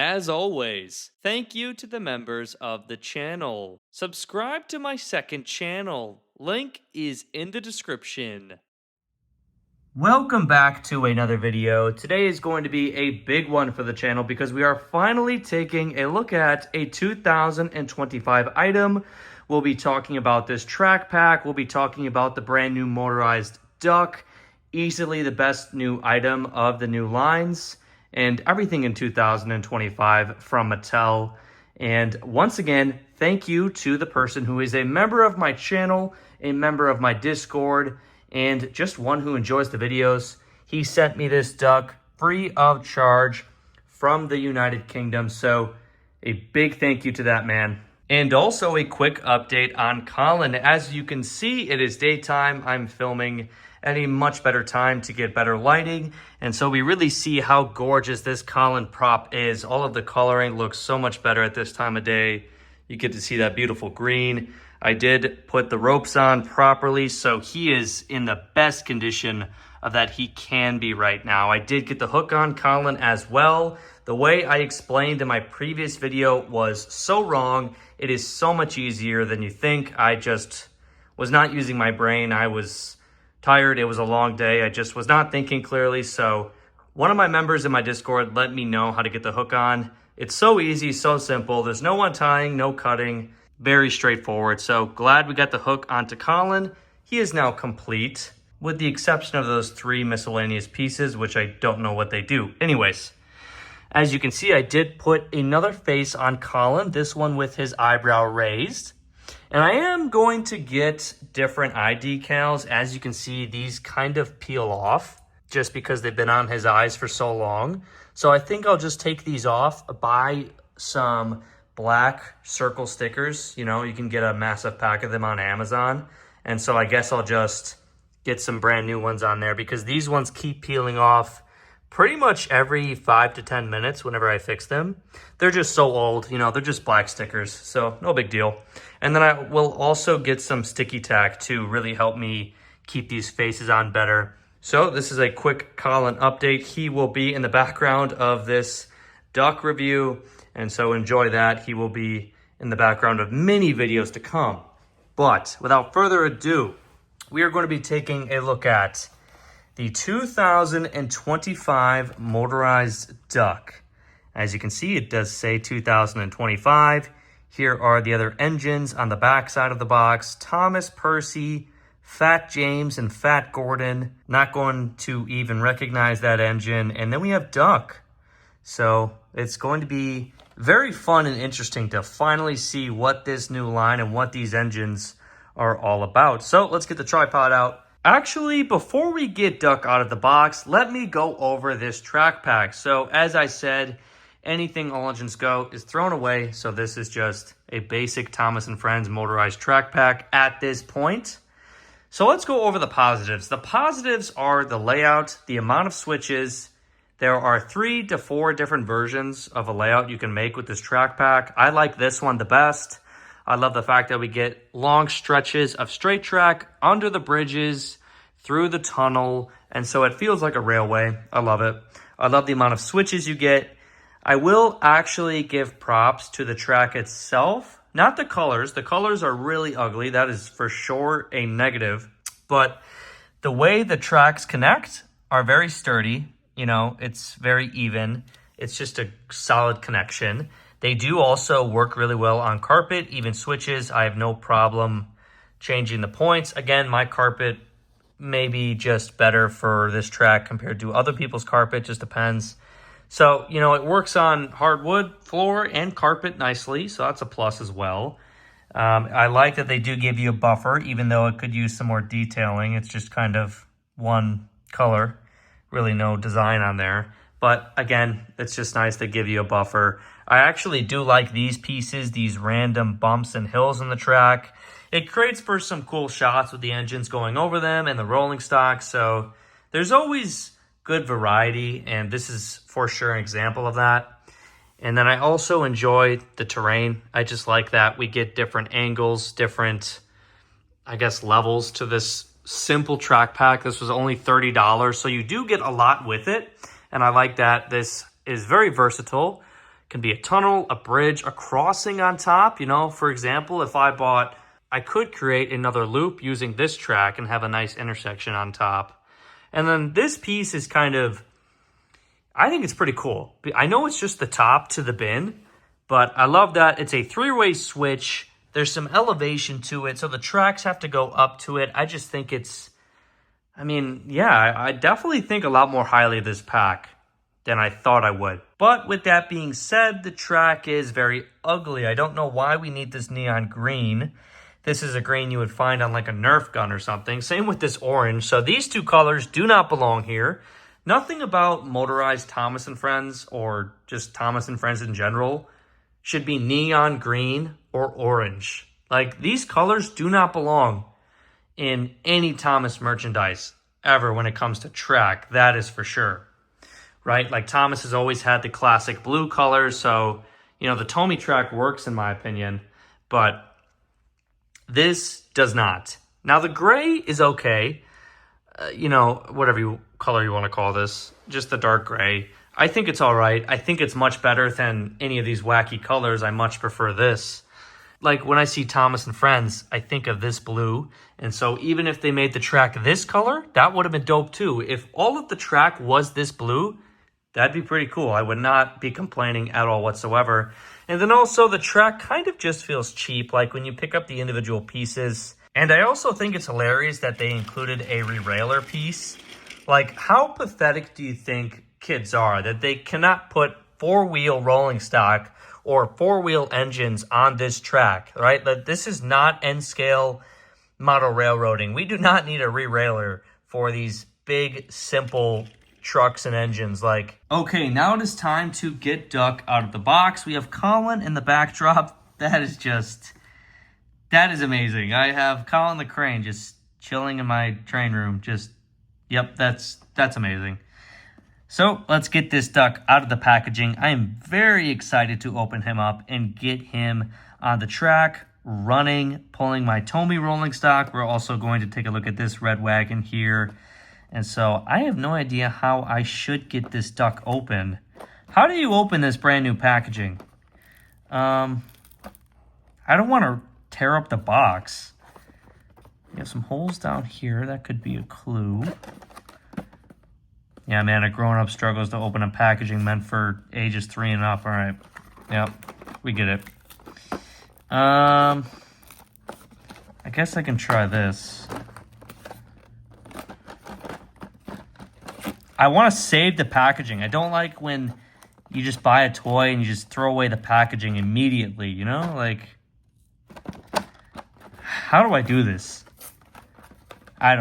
As always, thank you to the members of the channel. Subscribe to my second channel. Link is in the description. Welcome back to another video. Today is going to be a big one for the channel because we are finally taking a look at a 2025 item. We'll be talking about this track pack. We'll be talking about the brand new motorized duck, easily the best new item of the new lines, and everything in 2025 from Mattel. And once again, thank you to the person who is a member of my channel, a member of my Discord, and just one who enjoys the videos. He sent me this duck free of charge from the United Kingdom, so a big thank you to that man. And also a quick update on Colin. As you can see, it is daytime. I'm filming at a much better time to get better lighting, and so we really see how gorgeous this Colin prop is. All of the coloring looks so much better at this time of day. You get to see that beautiful green. I did put the ropes on properly, so he is in the best condition of that he can be right now. I did get the hook on Colin as well. The way I explained in my previous video was so wrong. It is so much easier than you think. I just was not using my brain. I was tired. It was a long day. I just was not thinking clearly. So one of my members in my Discord let me know how to get the hook on. It's so easy, so simple. There's no untying, no cutting. Very straightforward. So glad we got the hook onto Colin. He is now complete, with the exception of those 3 miscellaneous pieces, which I don't know what they do. Anyways, as you can see, I did put another face on Colin, this one with his eyebrow raised. And I am going to get different eye decals. As you can see, these kind of peel off just because they've been on his eyes for so long. So I think I'll just take these off, buy some black circle stickers. You know, you can get a massive pack of them on Amazon. And so I guess I'll just get some brand new ones on there because these ones keep peeling off pretty much every 5 to 10 minutes whenever I fix them. They're just so old, you know, they're just black stickers, so no big deal. And then I will also get some sticky tack to really help me keep these faces on better. So this is a quick Colin update. He will be in the background of this duck review, and so enjoy that. He will be in the background of many videos to come. But without further ado, we are going to be taking a look at the 2025 motorized duck. As you can see, it does say 2025. Here are the other engines on the back side of the box. Thomas Percy, Fat James, and Fat Gordon. Not going to even recognize that engine. And then we have Duck. So it's going to be very fun and interesting to finally see what this new line and what these engines are all about. So let's get the tripod out. Actually, before we get Duck out of the box, let me go over this track pack. So as I said, anything all engines go is thrown away. So this is just a basic Thomas & Friends motorized track pack at this point. So let's go over the positives. The positives are the layout, the amount of switches. There are 3 to 4 different versions of a layout you can make with this track pack. I like this one the best. I love the fact that we get long stretches of straight track under the bridges, through the tunnel, and so it feels like a railway. I love it. I love the amount of switches you get. I will actually give props to the track itself, not the colors. The colors are really ugly. That is for sure a negative. But the way the tracks connect are very sturdy. You know, it's very even. It's just a solid connection. They do also work really well on carpet, even switches. I have no problem changing the points. Again, my carpet may be just better for this track compared to other people's carpet, just depends. So, you know, it works on hardwood floor and carpet nicely, so that's a plus as well. I like that they do give you a buffer, even though it could use some more detailing. It's just kind of one color, really no design on there. But again, it's just nice to give you a buffer. I actually do like these pieces, these random bumps and hills in the track. It creates for some cool shots with the engines going over them and the rolling stock. So there's always good variety, and this is for sure an example of that. And then I also enjoy the terrain. I just like that we get different angles, different, I guess, levels to this simple track pack. This was only $30, so you do get a lot with it. And I like that this is very versatile. can be a tunnel, a bridge, a crossing on top. You know, for example, if I could create another loop using this track and have a nice intersection on top. And then this piece is kind of, I think it's pretty cool. I know it's just the top to the bin, but I love that it's a three-way switch. There's some elevation to it, so the tracks have to go up to it. I just think it's, I mean, yeah, I definitely think a lot more highly of this pack than I thought I would. But with that being said, the track is very ugly. I don't know why we need this neon green. This is a green you would find on like a Nerf gun or something. Same with this orange. So these two colors do not belong here. Nothing about motorized Thomas & Friends or just Thomas & Friends in general should be neon green or orange. Like, these colors do not belong in any Thomas merchandise ever when it comes to track. That is for sure. Right? Like, Thomas has always had the classic blue colors. So, you know, the Tomy track works in my opinion. But this does not. Now, the gray is okay. You know, whatever color you want to call this. Just the dark gray. I think it's all right. I think it's much better than any of these wacky colors. I much prefer this. Like, when I see Thomas & Friends, I think of this blue. And so even if they made the track this color, that would have been dope too. If all of the track was this blue, that'd be pretty cool. I would not be complaining at all whatsoever. And then also the track kind of just feels cheap, like when you pick up the individual pieces. And I also think it's hilarious that they included a rerailer piece. Like, how pathetic do you think kids are that they cannot put four-wheel rolling stock or four-wheel engines on this track, right? That this is not N-scale model railroading. We do not need a rerailer for these big, simple trucks and engines. Like, okay, now it is time to get Duck out of the box. We have Colin in the backdrop. That is amazing. I have Colin the crane just chilling in my train room. Yep, that's amazing. So let's get this Duck out of the packaging. I am very excited to open him up and get him on the track, running, pulling my Tomy rolling stock. We're also going to take a look at this red wagon here. And so I have no idea how I should get this Duck open. How do you open this brand new packaging? I don't want to tear up the box. You have some holes down here. That could be a clue. Yeah, man, a grown-up struggles to open a packaging meant for ages 3 and up. All right. Yep, we get it. I guess I can try this. I want to save the packaging. I don't like when you just buy a toy and you just throw away the packaging immediately, you know? Like, how do I do this? I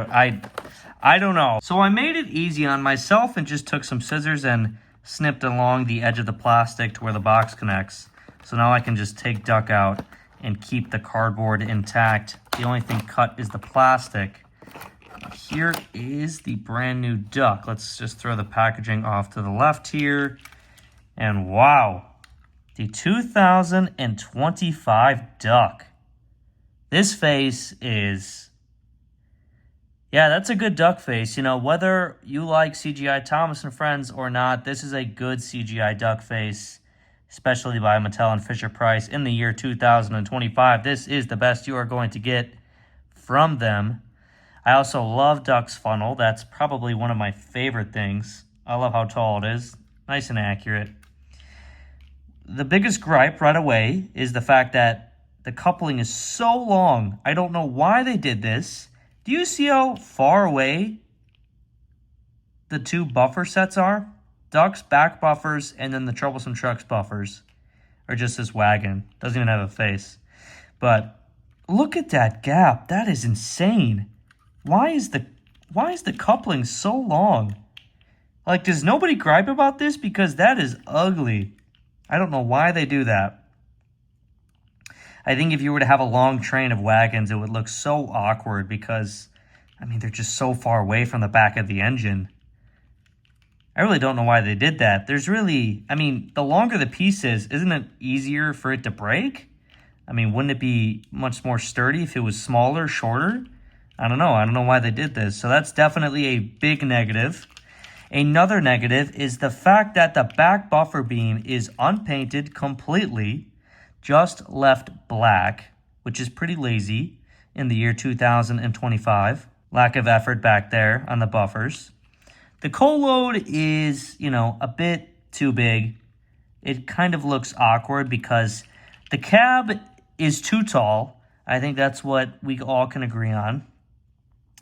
don't know. So I made it easy on myself and just took some scissors and snipped along the edge of the plastic to where the box connects. So now I can just take Duck out and keep the cardboard intact. The only thing cut is the plastic. Here is the brand new Duck. Let's just throw the packaging off to the left here. And wow, the 2025 Duck. This face is, yeah, that's a good Duck face. You know, whether you like CGI Thomas & Friends or not, this is a good CGI Duck face, especially by Mattel and Fisher-Price in the year 2025. This is the best you are going to get from them. I also love Duck's funnel. That's probably one of my favorite things. I love how tall it is. Nice and accurate. The biggest gripe right away is the fact that the coupling is so long. I don't know why they did this. Do you see how far away the two buffer sets are? Duck's back buffers and then the Troublesome Trucks buffers. Or just this wagon. Doesn't even have a face. But look at that gap. That is insane. Why is the coupling so long? Like, does nobody gripe about this? Because that is ugly. I don't know why they do that. I think if you were to have a long train of wagons, it would look so awkward because, I mean, they're just so far away from the back of the engine. I really don't know why they did that. There's really, I mean, the longer the piece is, isn't it easier for it to break? I mean, wouldn't it be much more sturdy if it was smaller, shorter? I don't know why they did this. So that's definitely a big negative. Another negative is the fact that the back buffer beam is unpainted completely, just left black, which is pretty lazy in the year 2025. Lack of effort back there on the buffers. The coal load is, a bit too big. It kind of looks awkward because the cab is too tall. I think that's what we all can agree on.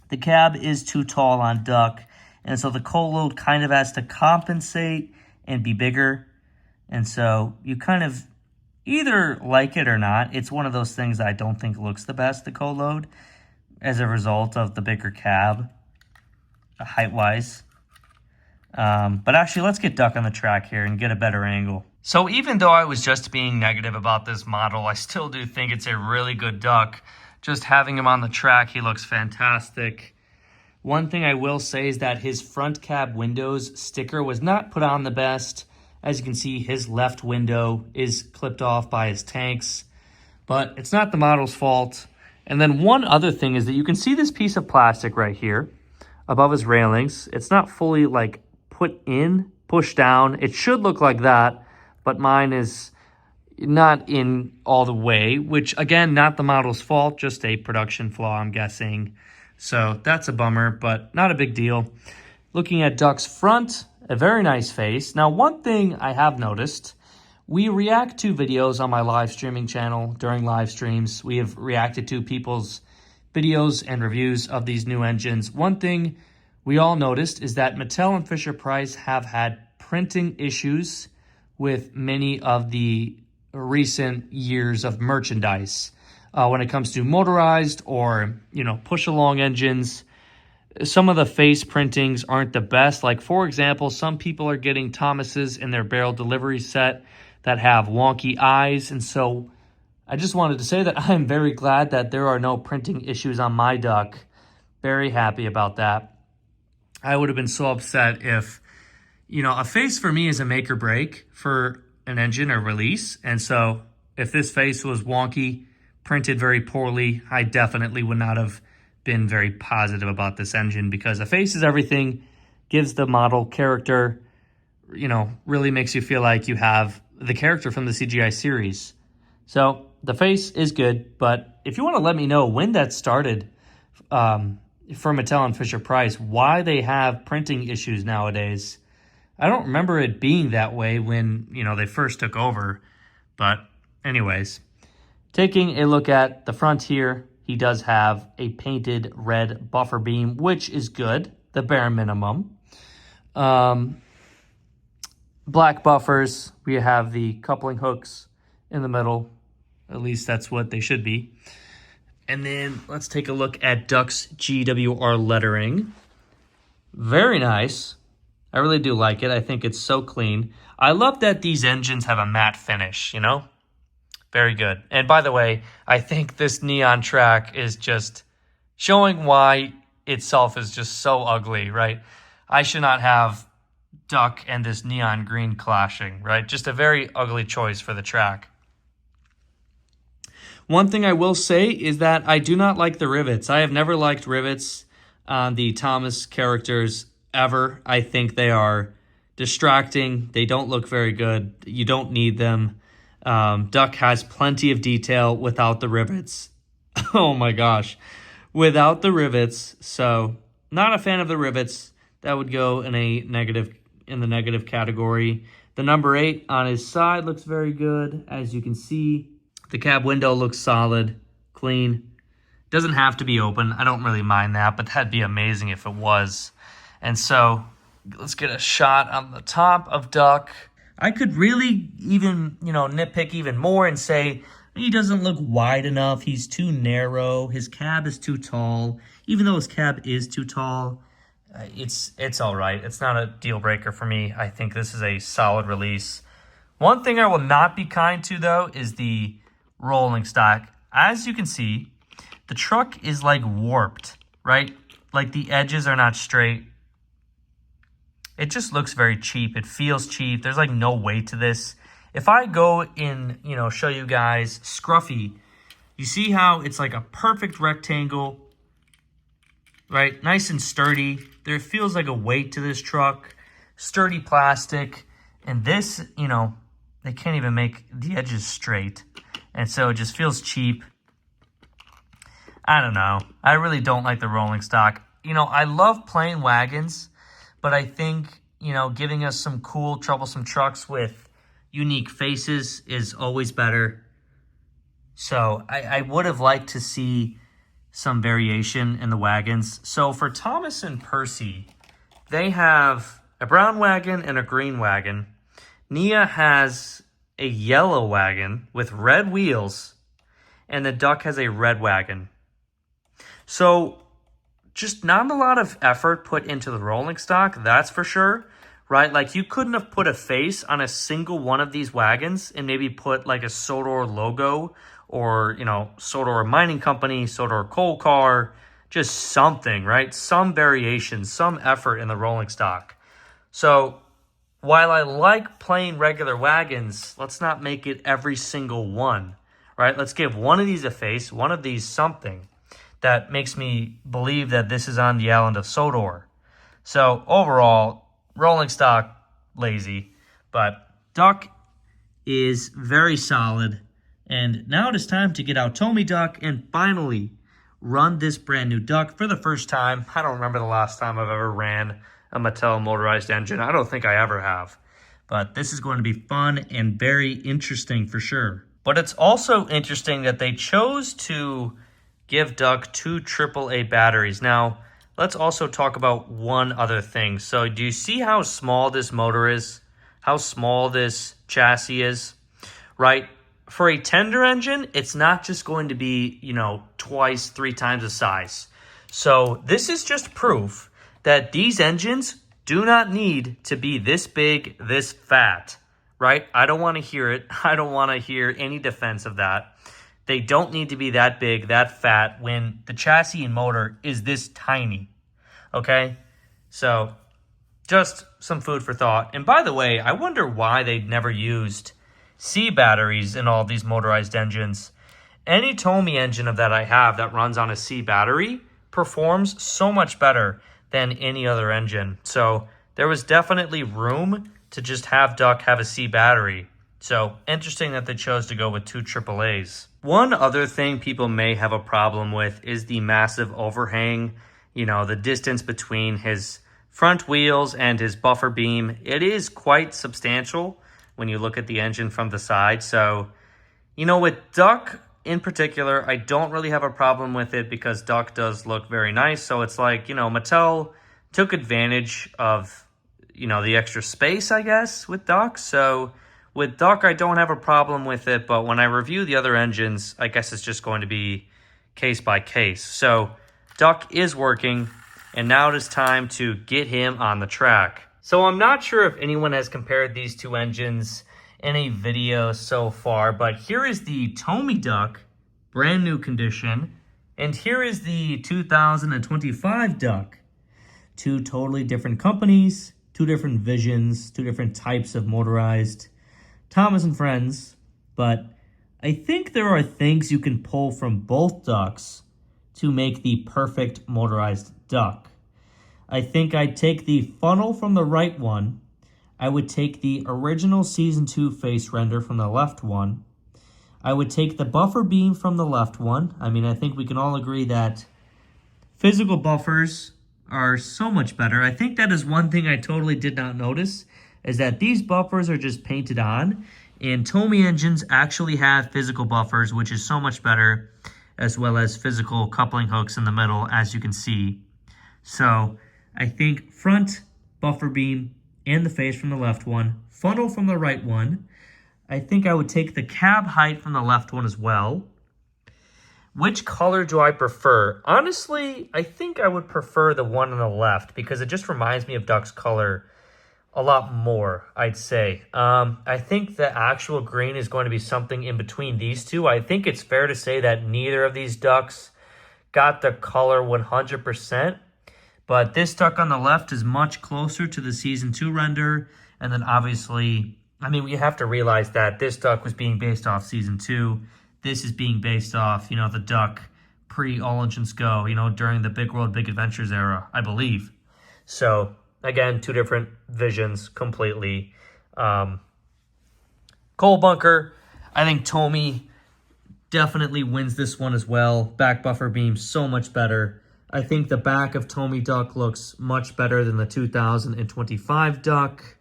The cab is too tall on Duck, and so the coal load kind of has to compensate and be bigger. And so you kind of either like it or not. It's one of those things that I don't think looks the best, the coal load, as a result of the bigger cab, height-wise. But actually, let's get Duck on the track here and get a better angle. So even though I was just being negative about this model, I still do think it's a really good Duck. Just having him on the track, he looks fantastic. One thing I will say is that his front cab windows sticker was not put on the best. As you can see, his left window is clipped off by his tanks, but it's not the model's fault. And then one other thing is that you can see this piece of plastic right here above his railings. It's not fully put in, pushed down. It should look like that, but mine is not in all the way, which again, not the model's fault, just a production flaw, I'm guessing. So that's a bummer, but not a big deal. Looking at Duck's front, a very nice face. Now, one thing I have noticed, we react to videos on my live streaming channel during live streams. We have reacted to people's videos and reviews of these new engines. One thing we all noticed is that Mattel and Fisher-Price have had printing issues with many of the recent years of merchandise. When it comes to motorized or, push-along engines, some of the face printings aren't the best. Like, for example, some people are getting Thomases in their barrel delivery set that have wonky eyes. And so I just wanted to say that I'm very glad that there are no printing issues on my Duck. Very happy about that. I would have been so upset if, a face for me is a make or break for an engine or release. And so if this face was wonky, printed very poorly, I definitely would not have been very positive about this engine, because a face is everything, gives the model character, really makes you feel like you have the character from the CGI series. So the face is good, but if you want to let me know when that started for Mattel and Fisher-Price, why they have printing issues nowadays. I don't remember it being that way when, they first took over. But anyways, taking a look at the front here, he does have a painted red buffer beam, which is good, the bare minimum. Black buffers, we have the coupling hooks in the middle. At least that's what they should be. And then let's take a look at Duck's GWR lettering. Very nice. I really do like it. I think it's so clean. I love that these engines have a matte finish, Very good. And by the way, I think this neon track is just showing why itself is just so ugly, right? I should not have Duck and this neon green clashing, right? Just a very ugly choice for the track. One thing I will say is that I do not like the rivets. I have never liked rivets on the Thomas characters ever. I think they are distracting. They don't look very good. You don't need them. Duck has plenty of detail without the rivets. Oh my gosh. Without the rivets. So not a fan of the rivets. That would go in the negative category. The number 8 on his side looks very good. As you can see, the cab window looks solid, clean. Doesn't have to be open. I don't really mind that, but that'd be amazing if it was. And so let's get a shot on the top of Duck. I could really even, nitpick even more and say he doesn't look wide enough. He's too narrow. His cab is too tall. Even though his cab is too tall, it's all right. It's not a deal breaker for me. I think this is a solid release. One thing I will not be kind to, though, is the rolling stock. As you can see, the truck is warped, right? The edges are not straight. It just looks very cheap. It feels cheap. There's no weight to this. If I go in, show you guys Scruffy, you see how it's a perfect rectangle, right? Nice and sturdy. There feels like a weight to this truck. sturdy plastic. And this, you know, they can't even make the edges straight. And so it just feels cheap. I don't know. I really don't like the rolling stock. You know, I love plain wagons, but I think, you know, giving us some cool, troublesome trucks with unique faces is always better. So I would have liked to see some variation in the wagons. So for Thomas and Percy, they have a brown wagon and a green wagon. Nia has a yellow wagon with red wheels, and the Duck has a red wagon. So just not a lot of effort put into the rolling stock, that's for sure, right? Like you couldn't have put a face on a single one of these wagons and maybe put like a Sodor logo or, you know, Sodor Mining Company, Sodor Coal Car, just something, right? Some variation, some effort in the rolling stock. So while I like plain regular wagons, let's not make it every single one, right? Let's give one of these a face, one of these something that makes me believe that this is on the island of Sodor. So overall, rolling stock, lazy, but Duck is very solid. And now it is time to get out Tomy Duck and finally run this brand new Duck for the first time. I don't remember the last time I've ever ran a Mattel motorized engine. I don't think I ever have. But this is going to be fun and very interesting for sure. But it's also interesting that they chose to give Duck 2 AAA batteries. Now, let's also talk about one other thing. So do you see how small this motor is? How small this chassis is? Right? For a tender engine, it's not just going to be, you know, twice, 3 times the size. So this is just proof that these engines do not need to be this big, this fat, right? I don't want to hear it. I don't want to hear any defense of that. They don't need to be that big, that fat, when the chassis and motor is this tiny, okay? So just some food for thought. And by the way, I wonder why they never used C batteries in all these motorized engines. Any Tomy engine of that I have that runs on a C battery performs so much better than any other engine. So there was definitely room to just have Duck have a C battery. So interesting that they chose to go with 2 AAAs. One other thing people may have a problem with is the massive overhang, you know, the distance between his front wheels and his buffer beam. It is quite substantial when you look at the engine from the side. So, you know, with Duck in particular, I don't really have a problem with it because Duck does look very nice. So it's like, you know, Mattel took advantage of, you know, the extra space, I guess, with Duck. So with Duck, I don't have a problem with it. But when I review the other engines, I guess it's just going to be case by case. So Duck is working, and now it is time to get him on the track. So I'm not sure if anyone has compared these two engines in a video so far, but here is the Tomy Duck, brand new condition, and here is the 2025 Duck. 2 totally different companies, 2 different visions, 2 different types of motorized Thomas and Friends, but I think there are things you can pull from both Ducks to make the perfect motorized Duck. I think I'd take the funnel from the right one. I would take the original Season 2 face render from the left one. I would take the buffer beam from the left one. I mean, I think we can all agree that physical buffers are so much better. I think that is one thing I totally did not notice, is that these buffers are just painted on, and Tomy engines actually have physical buffers, which is so much better, as well as physical coupling hooks in the middle, as you can see. So I think front buffer beam and the face from the left one, funnel from the right one. I think I would take the cab height from the left one as well. Which color do I prefer? Honestly, I think I would prefer the one on the left because it just reminds me of Duck's color a lot more, I'd say. I think the actual green is going to be something in between these two. I think it's fair to say that neither of these Ducks got the color 100%. But this Duck on the left is much closer to the Season 2 render. And then obviously, I mean, we have to realize that this Duck was being based off Season 2. This is being based off, you know, the Duck pre-All Engines Go, you know, during the Big World, Big Adventures era, I believe. So Again, two different visions completely. Coal bunker, I think Tomy definitely wins this one as well. Back buffer beam, so much better. I think the back of Tomy Duck looks much better than the 2025 Duck.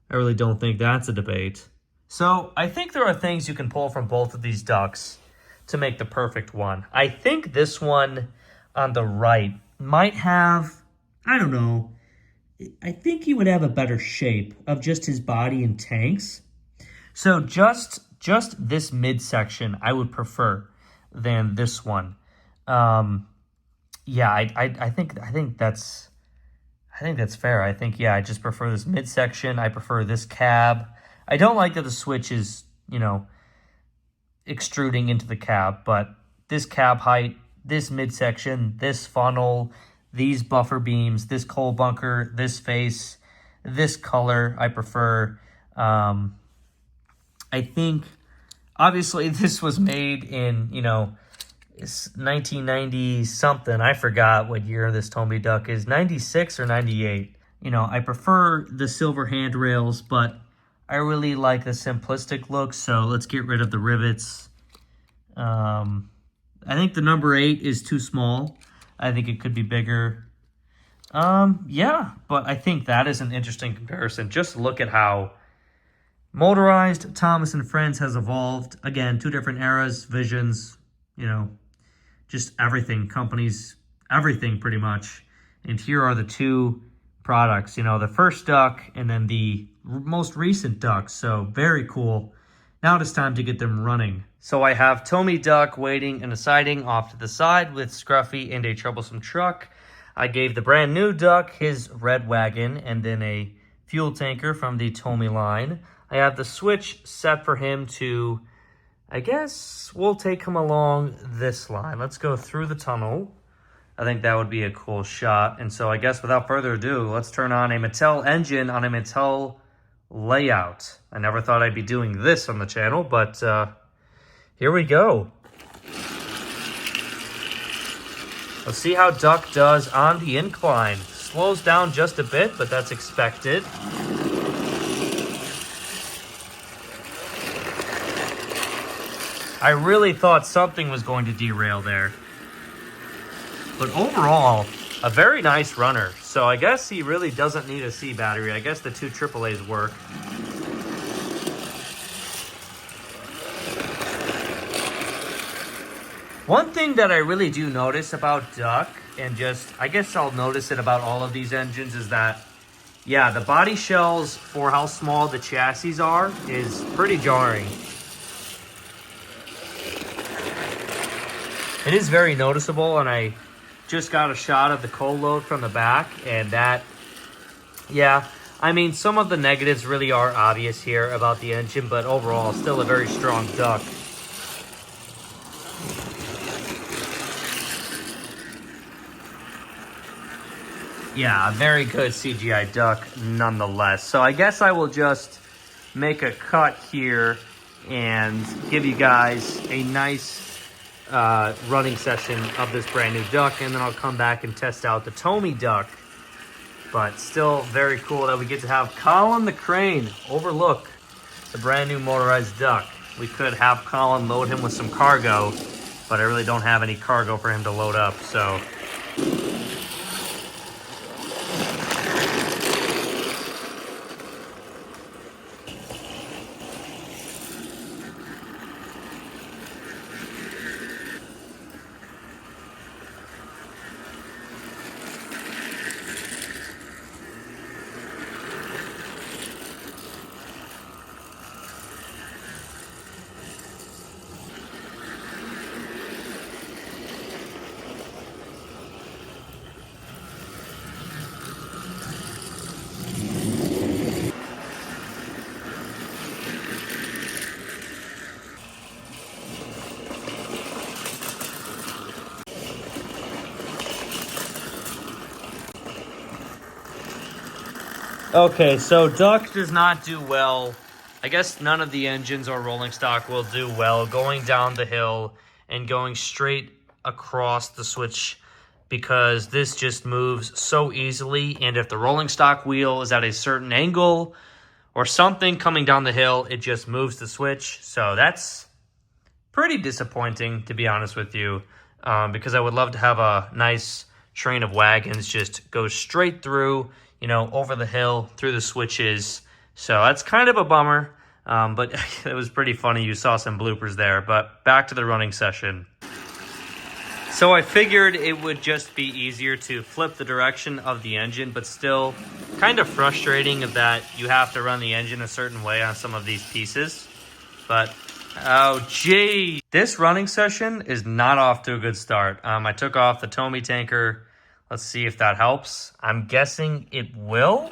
I really don't think that's a debate. So I think there are things you can pull from both of these ducks to make the perfect one. I think this one on the right might have, I don't know, I think he would have a better shape of just his body and tanks. So just this midsection I would prefer than this one. Yeah, I think that's fair. I think, yeah, I just prefer this midsection. I prefer this cab. I don't like that the switch is, you know, extruding into the cab, but this cab height, this midsection, this funnel, these buffer beams, this coal bunker, this face, this color, I prefer. I think, obviously, this was made in, you know, it's 1990 something. I forgot what year this Tomy Duck is, 96 or 98. You know, I prefer the silver handrails, but I really like the simplistic look, so let's get rid of the rivets. I think the number 8 is too small. I think it could be bigger. Yeah, but I think that is an interesting comparison. Just look at how motorized Thomas and Friends has evolved. Again, two different eras, visions, you know, just everything, companies, everything pretty much. And here are the two products, you know, the first duck and then the most recent duck. So very cool. Now it is time to get them running. So I have Tomy Duck waiting in a siding off to the side with Scruffy and a troublesome truck. I gave the brand new duck his red wagon and then a fuel tanker from the Tomy line. I have the switch set for him to, I guess we'll take him along this line. Let's go through the tunnel. I think that would be a cool shot. And so I guess without further ado, let's turn on a Mattel engine on a Mattel layout. I never thought I'd be doing this on the channel, but here we go. Let's see how Duck does on the incline. Slows down just a bit, but that's expected. I really thought something was going to derail there. But overall, a very nice runner. So I guess he really doesn't need a C battery. I guess the two AAAs work. One thing that I really do notice about Duck, and just, I guess I'll notice it about all of these engines, is that, yeah, the body shells for how small the chassis are is pretty jarring. It is very noticeable, and I just got a shot of the coal load from the back, and that, yeah, I mean, some of the negatives really are obvious here about the engine, but overall, still a very strong Duck. Yeah, a very good CGI Duck nonetheless. So I guess I will just make a cut here and give you guys a nice running session of this brand new Duck, and then I'll come back and test out the Tomy Duck. But still very cool that we get to have Colin the Crane overlook the brand new motorized Duck. We could have Colin load him with some cargo, but I really don't have any cargo for him to load up, so. Okay, so Duck does not do well. I guess none of the engines or rolling stock will do well going down the hill and going straight across the switch because this just moves so easily. And if the rolling stock wheel is at a certain angle or something coming down the hill, it just moves the switch. So that's pretty disappointing, to be honest with you, because I would love to have a nice train of wagons just go straight through, over the hill, through the switches. So that's kind of a bummer, but it was pretty funny. You saw some bloopers there, but back to the running session. So I figured it would just be easier to flip the direction of the engine, but still kind of frustrating that you have to run the engine a certain way on some of these pieces. But, oh gee, this running session is not off to a good start. I took off the Tomy tanker. Let's see if that helps. I'm guessing it will.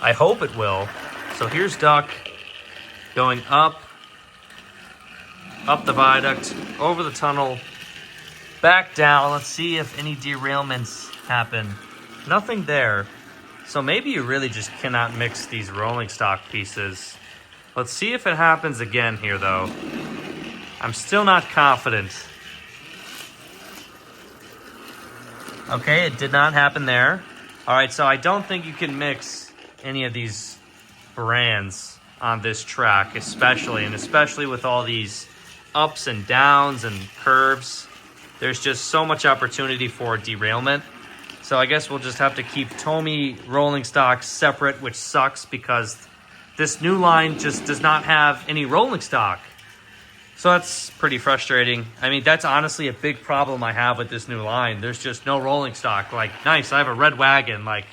I hope it will. So here's Duck going up the viaduct, over the tunnel, back down. Let's see if any derailments happen. Nothing there. So maybe you really just cannot mix these rolling stock pieces. Let's see if it happens again here, though. I'm still not confident. Okay, it did not happen there. All right, so I don't think you can mix any of these brands on this track, especially with all these ups and downs and curves. There's just so much opportunity for derailment. So I guess we'll just have to keep Tomy rolling stock separate, which sucks because this new line just does not have any rolling stock. So that's pretty frustrating. I mean, that's honestly a big problem I have with this new line. There's just no rolling stock. Like, nice, I have a red wagon. Like,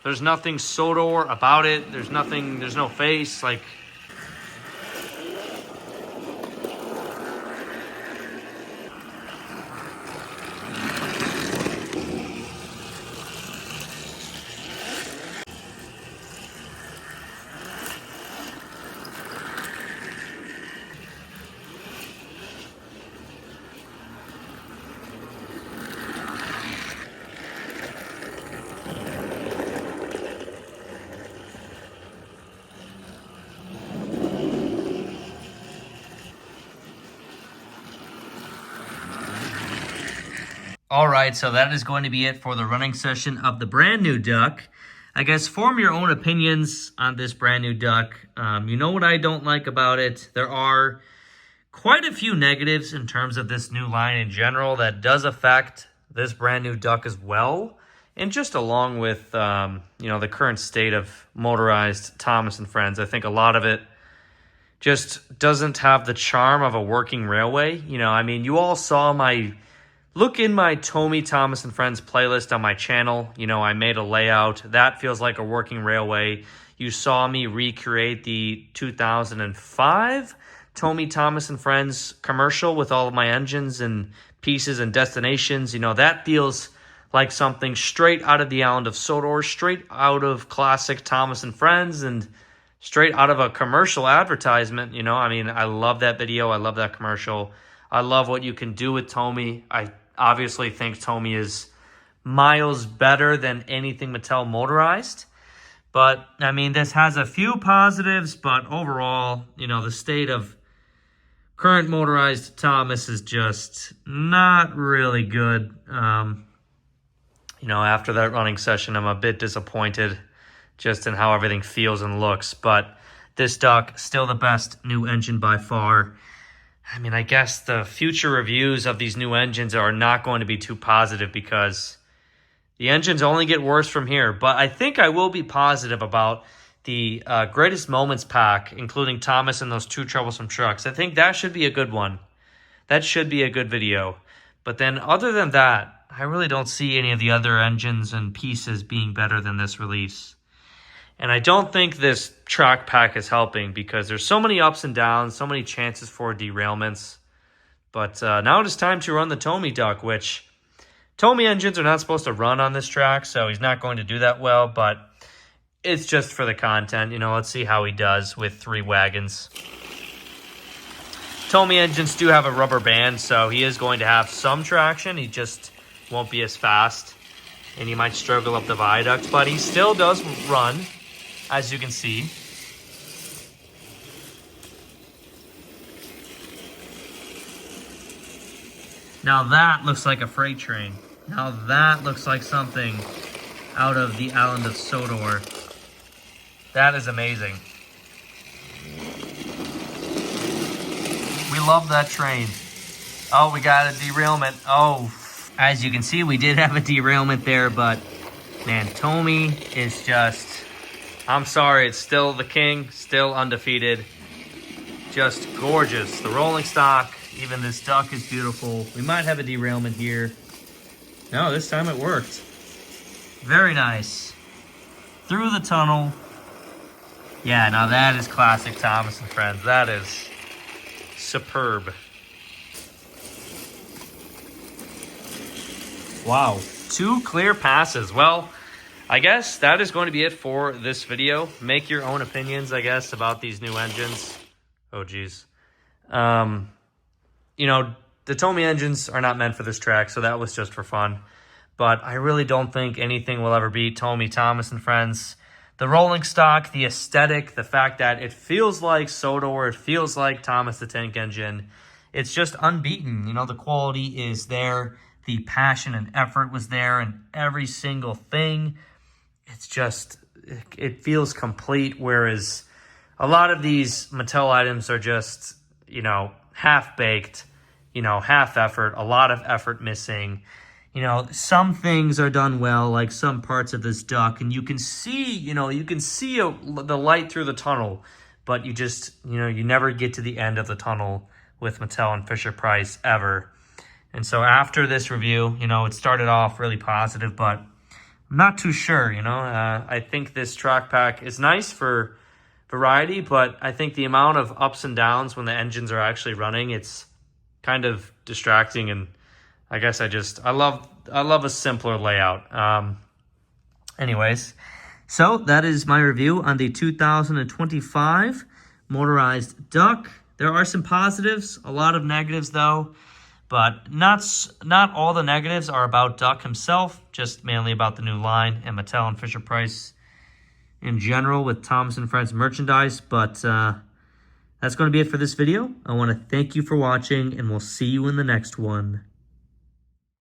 there's nothing Sodor about it. There's no face. Like, all right, so that is going to be it for the running session of the brand new Duck. I guess form your own opinions on this brand new Duck. You know what I don't like about it. There are quite a few negatives in terms of this new line in general that does affect this brand new Duck as well. And just along with, the current state of motorized Thomas and Friends, I think a lot of it just doesn't have the charm of a working railway. You all saw look in my Tomy Thomas and Friends playlist on my channel. I made a layout. That feels like a working railway. You saw me recreate the 2005 Tomy Thomas and Friends commercial with all of my engines and pieces and destinations. That feels like something straight out of the island of Sodor, straight out of classic Thomas and Friends, and straight out of a commercial advertisement. I love that video. I love that commercial. I love what you can do with Tomy. I obviously think Tomy is miles better than anything Mattel motorized. But, this has a few positives, but overall, the state of current motorized Thomas is just not really good. After that running session, I'm a bit disappointed just in how everything feels and looks. But this Duck, still the best new engine by far. I guess the future reviews of these new engines are not going to be too positive because the engines only get worse from here. But I think I will be positive about the Greatest Moments pack, including Thomas and those two troublesome trucks. I think that should be a good one. That should be a good video. But then other than that, I really don't see any of the other engines and pieces being better than this release. And I don't think this track pack is helping because there's so many ups and downs, so many chances for derailments. But now it is time to run the Tomy Duck, which Tomy engines are not supposed to run on this track, so he's not going to do that well, but it's just for the content. Let's see how he does with 3 wagons. Tomy engines do have a rubber band, so he is going to have some traction. He just won't be as fast, and he might struggle up the viaduct, but he still does run, as you can see. Now that looks like a freight train. Now that looks like something out of the island of Sodor. That is amazing. We love that train. Oh, we got a derailment. Oh, as you can see, we did have a derailment there, but man, Tommy is just, I'm sorry, it's still the king, still undefeated. Just gorgeous. The rolling stock, even this duck is beautiful. We might have a derailment here. No, this time it worked. Very nice. Through the tunnel. Yeah, now that is classic Thomas and Friends. That is superb. Wow, 2 clear passes. Well, I guess that is going to be it for this video. Make your own opinions, I guess, about these new engines. Oh, geez. You know, the Tomy engines are not meant for this track, so that was just for fun. But I really don't think anything will ever beat Tomy, Thomas, and Friends. The rolling stock, the aesthetic, the fact that it feels like Sodor, it feels like Thomas the Tank Engine. It's just unbeaten. You know, the quality is there. The passion and effort was there in every single thing. It's just, it feels complete, whereas a lot of these Mattel items are just, you know, half-baked, you know, half effort, a lot of effort missing. You know, some things are done well, like some parts of this duck, and you can see, you know, you can see the light through the tunnel, but you just, you know, you never get to the end of the tunnel with Mattel and Fisher-Price ever. And so after this review, you know, it started off really positive, but I'm not too sure, you know. I think this track pack is nice for variety, but I think the amount of ups and downs when the engines are actually running, it's kind of distracting, and I guess I love a simpler layout. Anyways, so that is my review on the 2025 motorized duck. There are some positives, a lot of negatives though, but not all the negatives are about Duck himself, just mainly about the new line and Mattel and Fisher-Price in general with Thomas and Friends merchandise. But that's going to be it for this video. I want to thank you for watching, and we'll see you in the next one.